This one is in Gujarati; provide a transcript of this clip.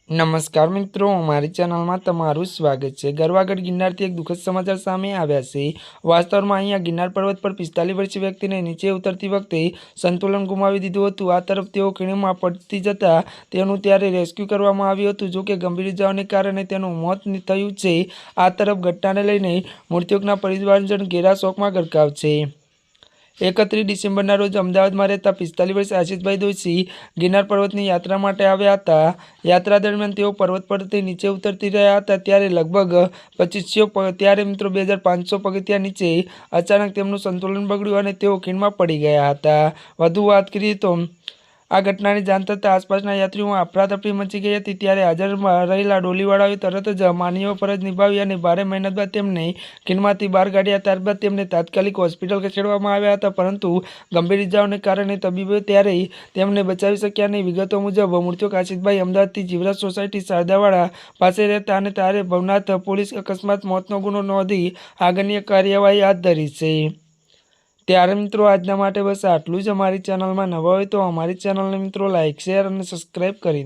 નમસ્કાર મિત્રો, અમારી ચેનલમાં તમારું સ્વાગત છે। ગરવાગઢ ગિરનારથી એક દુઃખદ સમાચાર સામે આવ્યા છે। વાસ્તવમાં અહીંયા ગિરનાર પર્વત પર 45 વર્ષીય વ્યક્તિને નીચે ઉતરતી વખતે સંતુલન ગુમાવી દીધું હતું। આ તરફ તેઓ ખીણમાં પડતી જતા તેનું ત્યારે રેસ્ક્યુ કરવામાં આવ્યું હતું, જોકે ગંભીર ઇજાઓને કારણે તેનું મોત થયું છે। આ તરફ ઘટનાને લઈને મૃતકના પરિવારજન ઘેરા શોકમાં ગરકાવ છે। 31 ડિસેમ્બરના રોજ અમદાવાદમાં રહેતા 45 વર્ષીય આશિષભાઈ દોશી ગિરનાર પર્વતની યાત્રા માટે આવ્યા હતા। યાત્રા દરમિયાન તેઓ પર્વત પરથી નીચે ઉતરતી રહ્યા હતા ત્યારે લગભગ 2500 પગથિયા નીચે અચાનક તેમનું સંતુલન બગડ્યું અને તેઓ ખીણમાં પડી ગયા હતા। વધુ વાત કરીએ તો આ ઘટનાની જાણ થતાં આસપાસના યાત્રીઓમાં અફરાતફરી મચી ગઈ હતી। ત્યારે હાજર રહેલા ડોલીવાળાઓએ તરત જ માનવીય ફરજ નિભાવી અને ભારે મહેનત બાદ તેમને ખીણમાંથી બહાર કાઢ્યા। ત્યારબાદ તેમને તાત્કાલિક હોસ્પિટલ ખસેડવામાં આવ્યા હતા, પરંતુ ગંભીર ઇજાઓને કારણે તબીબો ત્યારે તેમને બચાવી શક્યા નહીં। વિગતો મુજબ મૃતક આશિષભાઈ અમદાવાદથી જીવરાજ સોસાયટી શારદાવાડા પાસે રહેતા અને ત્યારે ભવનાથ પોલીસ અકસ્માત મોતનો ગુનો નોંધી આગળની કાર્યવાહી હાથ ધરી છે। ત્યારે મિત્રો આજના માટે બસ આટલું જ। અમારી ચેનલમાં નવા હોય તો અમારી ચેનલને મિત્રો લાઇક, શેર અને સબસ્ક્રાઈબ કરી